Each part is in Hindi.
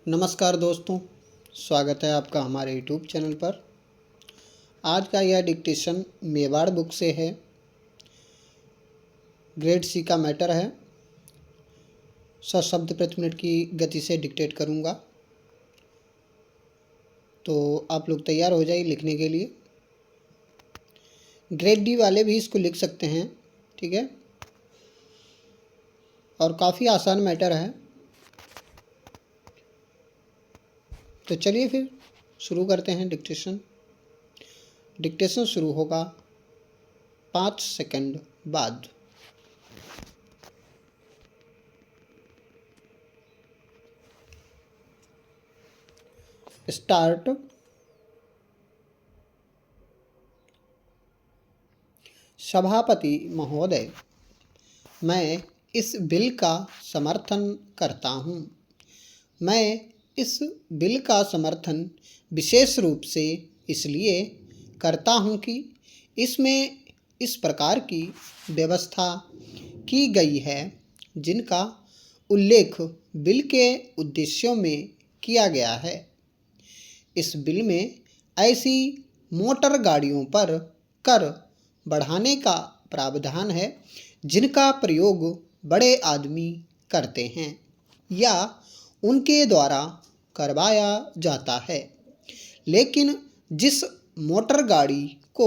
नमस्कार दोस्तों, स्वागत है आपका हमारे यूट्यूब चैनल पर। आज का यह डिक्टेशन मेवाड़ बुक से है। ग्रेड सी का मैटर है। 100 शब्द प्रति मिनट की गति से डिक्टेट करूंगा, तो आप लोग तैयार हो जाइए लिखने के लिए। ग्रेड डी वाले भी इसको लिख सकते हैं, ठीक है। और काफ़ी आसान मैटर है। तो चलिए फिर शुरू करते हैं डिक्टेशन। डिक्टेशन शुरू होगा 5 सेकंड बाद। स्टार्ट। सभापति महोदय, मैं इस बिल का समर्थन करता हूँ। मैं इस बिल का समर्थन विशेष रूप से इसलिए करता हूँ कि इसमें इस प्रकार की व्यवस्था की गई है जिनका उल्लेख बिल के उद्देश्यों में किया गया है। इस बिल में ऐसी मोटर गाड़ियों पर कर बढ़ाने का प्रावधान है जिनका प्रयोग बड़े आदमी करते हैं या उनके द्वारा करवाया जाता है, लेकिन जिस मोटर गाड़ी को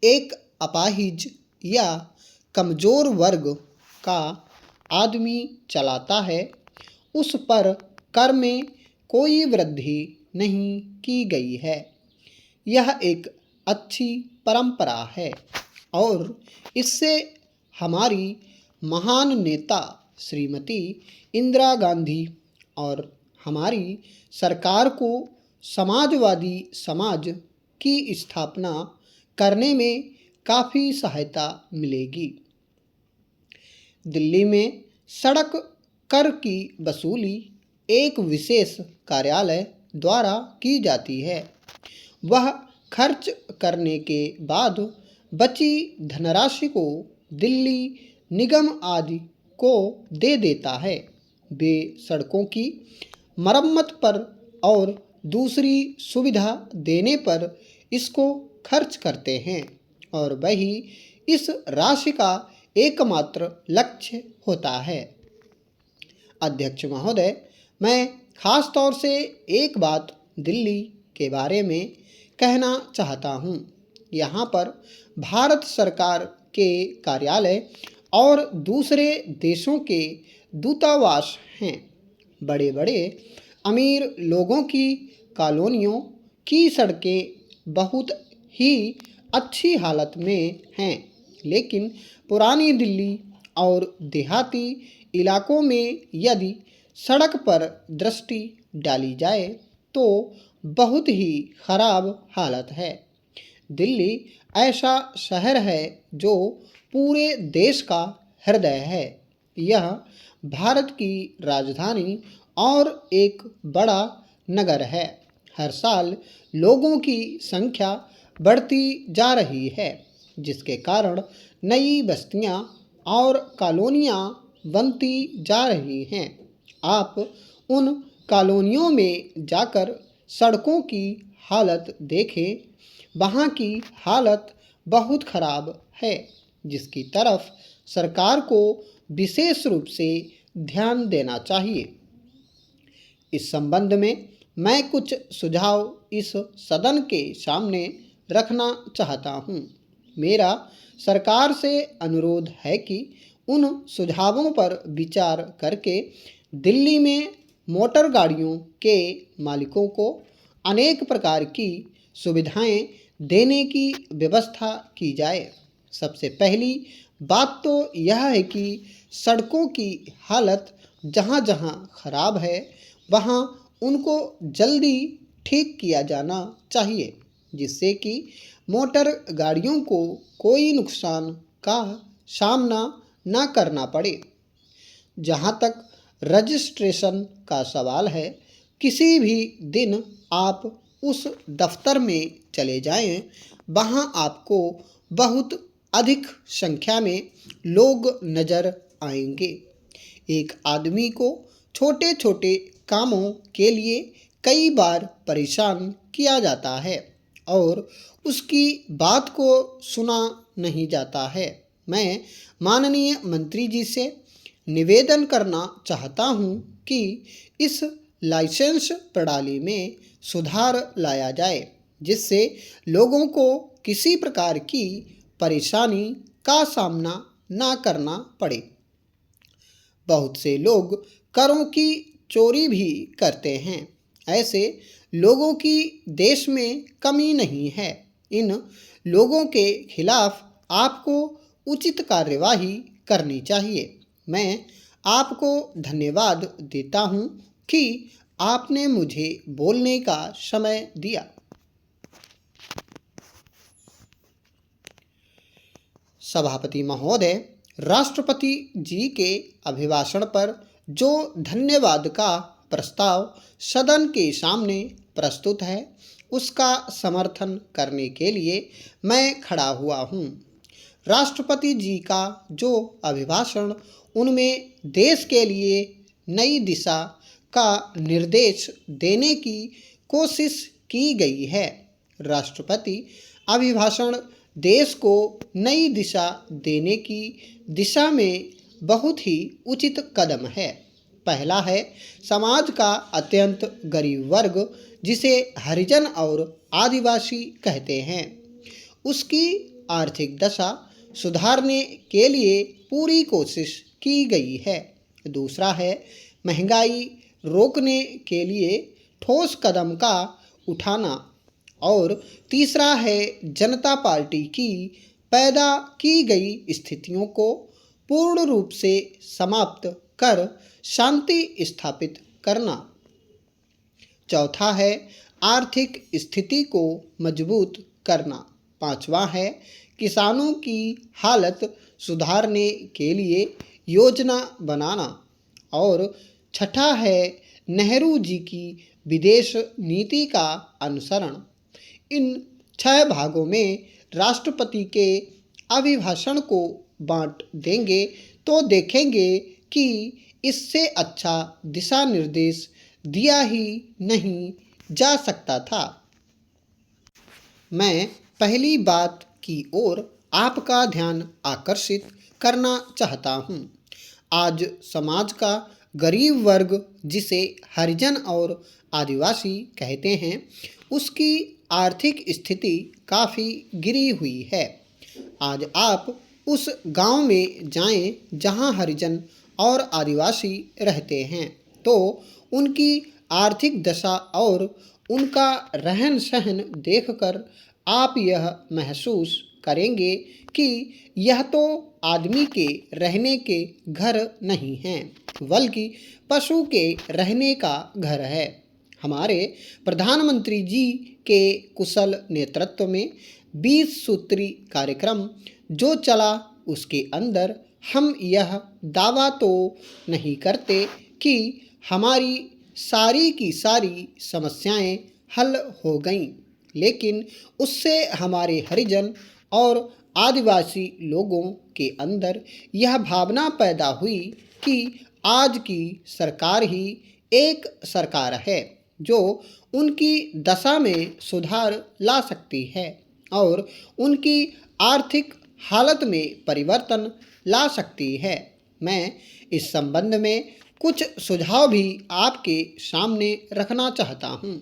एक अपाहिज या कमज़ोर वर्ग का आदमी चलाता है उस पर कर में कोई वृद्धि नहीं की गई है। यह एक अच्छी परंपरा है और इससे हमारी महान नेता श्रीमती इंदिरा गांधी और हमारी सरकार को समाजवादी समाज की स्थापना करने में काफ़ी सहायता मिलेगी। दिल्ली में सड़क कर की वसूली एक विशेष कार्यालय द्वारा की जाती है। वह खर्च करने के बाद बची धनराशि को दिल्ली निगम आदि को दे देता है। वे सड़कों की मरम्मत पर और दूसरी सुविधा देने पर इसको खर्च करते हैं और वही इस राशि का एकमात्र लक्ष्य होता है। अध्यक्ष महोदय, मैं खास तौर से एक बात दिल्ली के बारे में कहना चाहता हूँ। यहाँ पर भारत सरकार के कार्यालय और दूसरे देशों के दूतावास हैं। बड़े बड़े अमीर लोगों की कॉलोनियों की सड़कें बहुत ही अच्छी हालत में हैं, लेकिन पुरानी दिल्ली और देहाती इलाकों में यदि सड़क पर दृष्टि डाली जाए तो बहुत ही खराब हालत है। दिल्ली ऐसा शहर है जो पूरे देश का हृदय है। यह भारत की राजधानी और एक बड़ा नगर है। हर साल लोगों की संख्या बढ़ती जा रही है, जिसके कारण नई बस्तियां और कॉलोनियां बनती जा रही हैं। आप उन कॉलोनियों में जाकर सड़कों की हालत देखें। वहाँ की हालत बहुत खराब है, जिसकी तरफ सरकार को विशेष रूप से ध्यान देना चाहिए। इस संबंध में मैं कुछ सुझाव इस सदन के सामने रखना चाहता हूँ। मेरा सरकार से अनुरोध है कि उन सुझावों पर विचार करके दिल्ली में मोटर गाड़ियों के मालिकों को अनेक प्रकार की सुविधाएं देने की व्यवस्था की जाए। सबसे पहली बात तो यह है कि सड़कों की हालत जहाँ जहाँ खराब है वहाँ उनको जल्दी ठीक किया जाना चाहिए, जिससे कि मोटर गाड़ियों को कोई नुकसान का सामना न करना पड़े। जहाँ तक रजिस्ट्रेशन का सवाल है, किसी भी दिन आप उस दफ्तर में चले जाएं, वहाँ आपको बहुत अधिक संख्या में लोग नज़र आएंगे। एक आदमी को छोटे छोटे कामों के लिए कई बार परेशान किया जाता है और उसकी बात को सुना नहीं जाता है। मैं माननीय मंत्री जी से निवेदन करना चाहता हूँ कि इस लाइसेंस प्रणाली में सुधार लाया जाए, जिससे लोगों को किसी प्रकार की परेशानी का सामना ना करना पड़े। बहुत से लोग करों की चोरी भी करते हैं। ऐसे लोगों की देश में कमी नहीं है। इन लोगों के खिलाफ आपको उचित कार्यवाही करनी चाहिए। मैं आपको धन्यवाद देता हूँ कि आपने मुझे बोलने का समय दिया। सभापति महोदय, राष्ट्रपति जी के अभिभाषण पर जो धन्यवाद का प्रस्ताव सदन के सामने प्रस्तुत है, उसका समर्थन करने के लिए मैं खड़ा हुआ हूँ। राष्ट्रपति जी का जो अभिभाषण, उनमें देश के लिए नई दिशा का निर्देश देने की कोशिश की गई है। राष्ट्रपति अभिभाषण देश को नई दिशा देने की दिशा में बहुत ही उचित कदम है। पहला है समाज का अत्यंत गरीब वर्ग, जिसे हरिजन और आदिवासी कहते हैं, उसकी आर्थिक दशा सुधारने के लिए पूरी कोशिश की गई है। दूसरा है महंगाई रोकने के लिए ठोस कदम का उठाना। और तीसरा है जनता पार्टी की पैदा की गई स्थितियों को पूर्ण रूप से समाप्त कर शांति स्थापित करना। चौथा है आर्थिक स्थिति को मजबूत करना। पांचवा है किसानों की हालत सुधारने के लिए योजना बनाना। और छठा है नेहरू जी की विदेश नीति का अनुसरण। इन 6 भागों में राष्ट्रपति के अभिभाषण को बांट देंगे तो देखेंगे कि इससे अच्छा दिशा निर्देश दिया ही नहीं जा सकता था। मैं पहली बात की ओर आपका ध्यान आकर्षित करना चाहता हूँ। आज समाज का गरीब वर्ग, जिसे हरिजन और आदिवासी कहते हैं, उसकी आर्थिक स्थिति काफ़ी गिरी हुई है। आज आप उस गांव में जाएं जहां हरिजन और आदिवासी रहते हैं, तो उनकी आर्थिक दशा और उनका रहन सहन देखकर आप यह महसूस करेंगे कि यह तो आदमी के रहने के घर नहीं हैं, बल्कि पशु के रहने का घर है। हमारे प्रधानमंत्री जी के कुशल नेतृत्व में 20 सूत्री कार्यक्रम जो चला, उसके अंदर हम यह दावा तो नहीं करते कि हमारी सारी की सारी समस्याएं हल हो गईं, लेकिन उससे हमारे हरिजन और आदिवासी लोगों के अंदर यह भावना पैदा हुई कि आज की सरकार ही एक सरकार है जो उनकी दशा में सुधार ला सकती है और उनकी आर्थिक हालत में परिवर्तन ला सकती है। मैं इस संबंध में कुछ सुझाव भी आपके सामने रखना चाहता हूँ।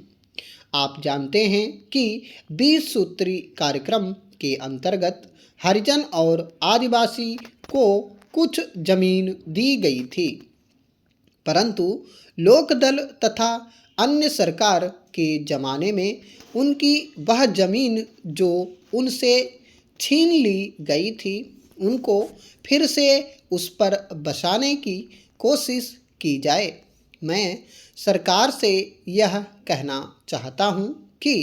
आप जानते हैं कि 20 सूत्री कार्यक्रम के अंतर्गत हरिजन और आदिवासी को कुछ जमीन दी गई थी, परंतु लोकदल तथा अन्य सरकार के ज़माने में उनकी वह ज़मीन जो उनसे छीन ली गई थी, उनको फिर से उस पर बसाने की कोशिश की जाए। मैं सरकार से यह कहना चाहता हूँ कि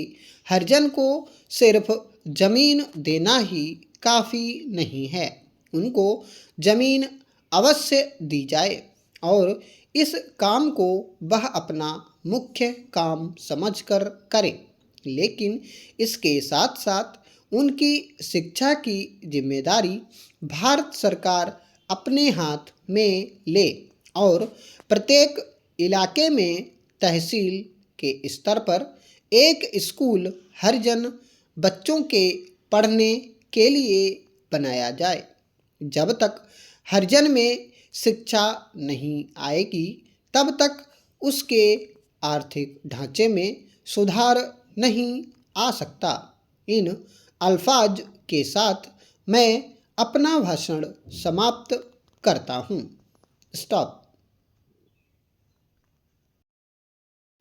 हरिजन को सिर्फ ज़मीन देना ही काफ़ी नहीं है, उनको ज़मीन अवश्य दी जाए और इस काम को वह अपना मुख्य काम समझकर करे, लेकिन इसके साथ साथ उनकी शिक्षा की जिम्मेदारी भारत सरकार अपने हाथ में ले और प्रत्येक इलाके में तहसील के स्तर पर एक स्कूल हरिजन बच्चों के पढ़ने के लिए बनाया जाए। जब तक हरिजन में शिक्षा नहीं आएगी तब तक उसके आर्थिक ढांचे में सुधार नहीं आ सकता। इन अल्फाज के साथ मैं अपना भाषण समाप्त करता हूँ। स्टॉप।